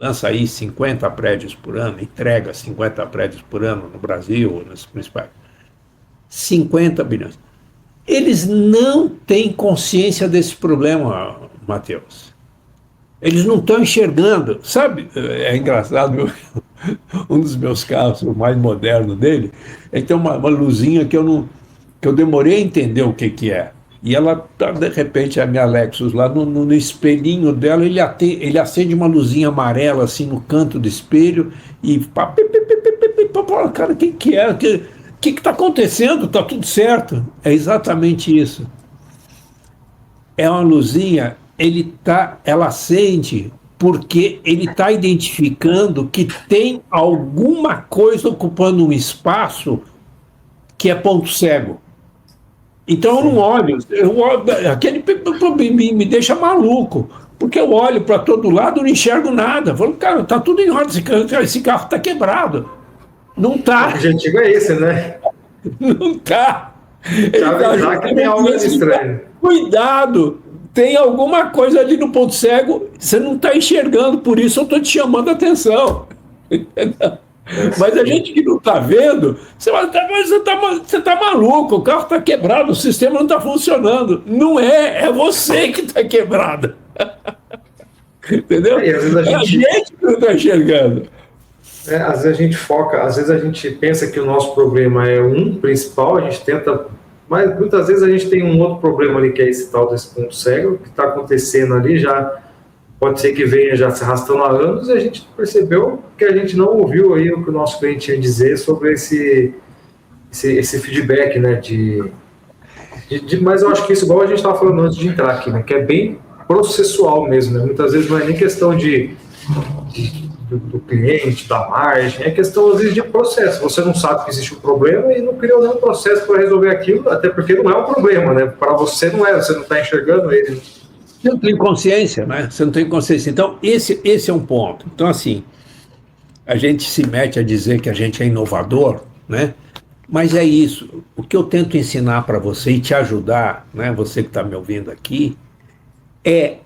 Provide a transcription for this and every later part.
lança aí 50 prédios por ano, entrega 50 prédios por ano no Brasil, nos principais. 50 bilhões. Eles não têm consciência desse problema, Matheus. Eles não estão enxergando. Sabe, é engraçado, um dos meus carros, o mais moderno dele, ele tem uma luzinha que eu demorei a entender o que é. E ela, de repente, a minha Lexus, lá no espelhinho dela, ele acende uma luzinha amarela assim no canto do espelho e pá, cara, que é? Que está acontecendo? Está tudo certo. É exatamente isso. É uma luzinha, ela acende porque ele está identificando que tem alguma coisa ocupando um espaço que é ponto cego. Então eu não Sim. olho, aquele me deixa maluco, porque eu olho para todo lado e não enxergo nada. Eu falo, cara, tá tudo em ordem, esse carro está quebrado. Não O está, objetivo é esse, né? não está. Te Ele está avisar que tem justamente algo ali nesse lugar. estranho. Cuidado, tem alguma coisa ali no ponto cego, você não está enxergando, por isso eu estou te chamando a atenção. Mas a gente que não está vendo, você tá maluco, o carro está quebrado, o sistema não está funcionando. Não é, é você que está quebrado. Entendeu? E às vezes a É a gente, gente que não está enxergando. às vezes a gente foca, às vezes a gente pensa que o nosso problema é um principal, a gente tenta, mas muitas vezes a gente tem um outro problema ali que é esse tal desse ponto cego que está acontecendo ali já. Pode ser que venha já se arrastando há anos e a gente percebeu que a gente não ouviu aí o que o nosso cliente tinha a dizer sobre esse feedback, né? Mas eu acho que isso, igual a gente estava falando antes de entrar aqui, né? Que é bem processual mesmo, né? Muitas vezes não é nem questão do cliente, da margem, é questão às vezes de processo. Você não sabe que existe um problema e não criou nenhum processo para resolver aquilo, até porque não é um problema, né? Para você não é, você não está enxergando ele. Você não tem consciência, né? Você não tem consciência. Então, esse é um ponto. Então, assim, a gente se mete a dizer que a gente é inovador, né? Mas é isso. O que eu tento ensinar para você e te ajudar, né? Você que está me ouvindo aqui, é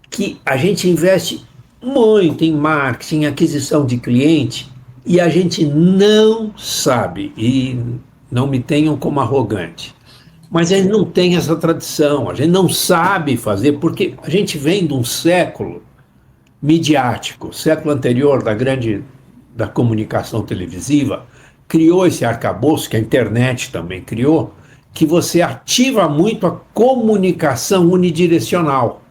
que a gente investe muito em marketing, em aquisição de cliente, e a gente não sabe, e não me tenham como arrogante, mas a gente não tem essa tradição, a gente não sabe fazer, porque a gente vem de um século midiático, século anterior da comunicação televisiva, criou esse arcabouço que a internet também criou, que você ativa muito a comunicação unidirecional.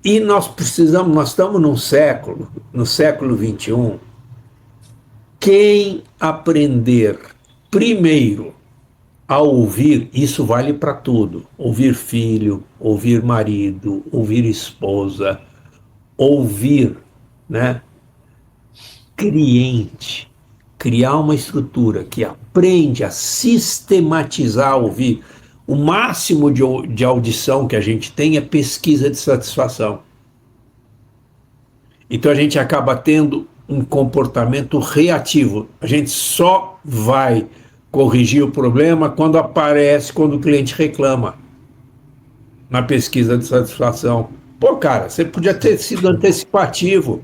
E nós estamos no século XXI, quem aprender primeiro a ouvir, isso vale para tudo, ouvir filho, ouvir marido, ouvir esposa, ouvir, né, cliente, criar uma estrutura que aprende a sistematizar ouvir. O máximo de audição que a gente tem é pesquisa de satisfação. Então a gente acaba tendo um comportamento reativo. A gente só vai corrigir o problema quando o cliente reclama na pesquisa de satisfação. Pô, cara, você podia ter sido antecipativo.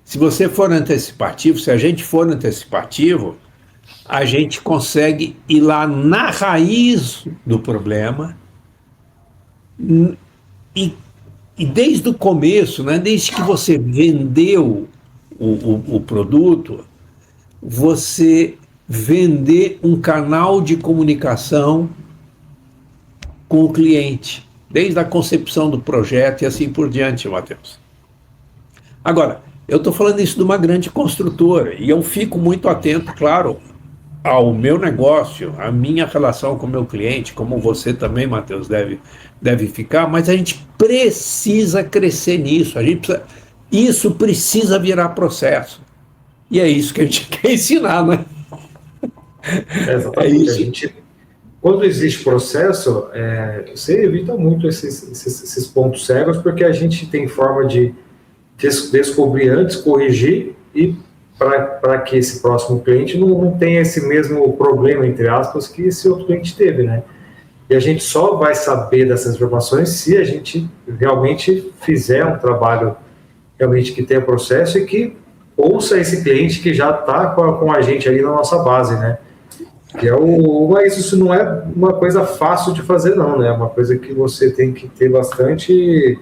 Se você for antecipativo, se a gente for antecipativo, a gente consegue ir lá na raiz do problema e, e desde o começo, né, desde que você vendeu o produto, você vender um canal de comunicação com o cliente, desde a concepção do projeto e assim por diante, Matheus. Agora, eu estou falando isso de uma grande construtora e eu fico muito atento, claro, ao meu negócio, à minha relação com o meu cliente, como você também, Matheus, deve ficar, mas a gente precisa crescer nisso, isso precisa virar processo. E é isso que a gente quer ensinar, né? É Exatamente. A isso. gente, quando existe processo, você evita muito esses pontos cegos, porque a gente tem forma de descobrir antes, corrigir e para que esse próximo cliente não tenha esse mesmo problema, entre aspas, que esse outro cliente teve, né? E a gente só vai saber dessas informações se a gente realmente fizer um trabalho realmente que tenha processo e que ouça esse cliente que já está com a gente ali na nossa base, né? Que mas isso não é uma coisa fácil de fazer, não, né? É uma coisa que você tem que ter bastante...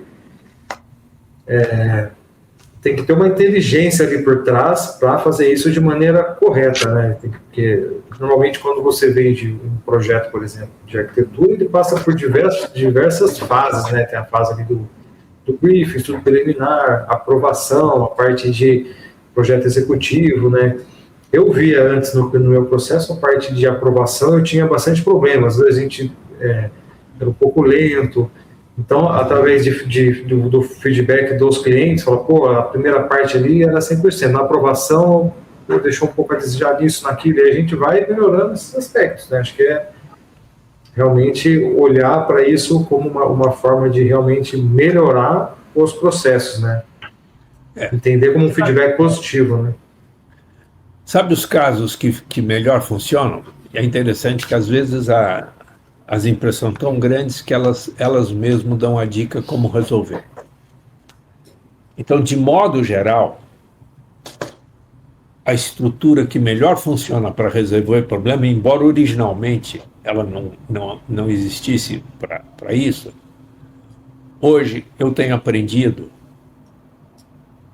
tem que ter uma inteligência ali por trás para fazer isso de maneira correta, né? Porque normalmente quando você vende um projeto, por exemplo, de arquitetura, ele passa por diversas fases, né? Tem a fase ali do briefing, estudo preliminar, aprovação, a parte de projeto executivo, né? Eu via antes no meu processo a parte de aprovação, eu tinha bastante problemas, às vezes a gente era um pouco lento. Então, através do feedback dos clientes, fala, pô, a primeira parte ali era 100%, na aprovação deixou um pouco a desejar disso, naquilo, e a gente vai melhorando esses aspectos, né? Acho que é realmente olhar para isso como uma forma de realmente melhorar os processos, né? Entender como um feedback positivo, né? Sabe os casos que melhor funcionam? É interessante que às vezes as empresas são tão grandes que elas mesmas dão a dica como resolver. Então, de modo geral, a estrutura que melhor funciona para resolver problema, embora originalmente ela não existisse para isso, hoje eu tenho aprendido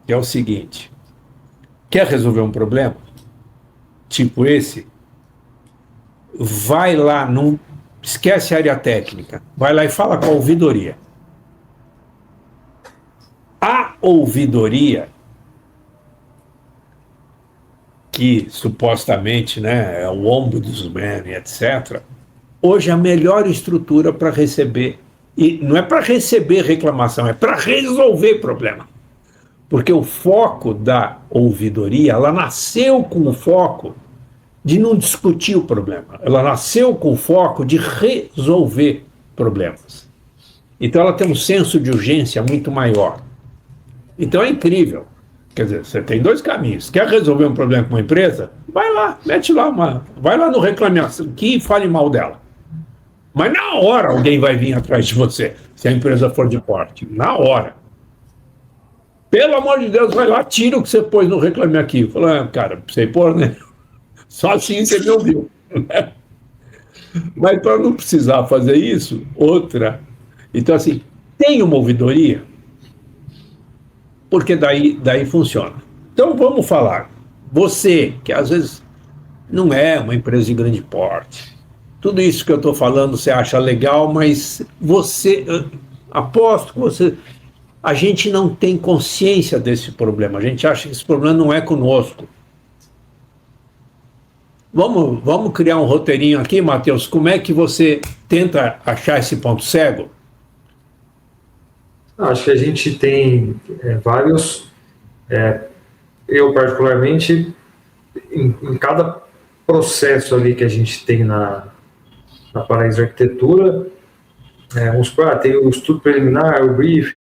que é o seguinte: quer resolver um problema? Tipo esse, vai lá, não esquece a área técnica, vai lá e fala com a ouvidoria. A ouvidoria, que supostamente, né, é o ombudsman, etc., hoje é a melhor estrutura para receber, e não é para receber reclamação, é para resolver problema. Porque o foco da ouvidoria, ela nasceu com o foco de não discutir o problema. Ela nasceu com o foco de resolver problemas. Então ela tem um senso de urgência muito maior. Então é incrível. Quer dizer, você tem dois caminhos. Quer resolver um problema com uma empresa? Vai lá, mete lá vai lá no reclamação aqui e fale mal dela. Mas na hora alguém vai vir atrás de você, se a empresa for de porte. Na hora. Pelo amor de Deus, vai lá, tira o que você pôs no Reclame Aqui. Fala, cara, sei pôr, né? Só assim você me ouviu. Mas para não precisar fazer isso, outra. Então, assim, tem uma ouvidoria, porque daí funciona. Então, vamos falar. Você, que às vezes não é uma empresa de grande porte, tudo isso que eu estou falando você acha legal, mas você, aposto que você... A gente não tem consciência desse problema. A gente acha que esse problema não é conosco. Vamos criar um roteirinho aqui, Matheus. Como é que você tenta achar esse ponto cego? Acho que a gente tem vários... eu, particularmente, em cada processo ali que a gente tem na Paraíso Arquitetura, vamos supor, tem o estudo preliminar, o brief,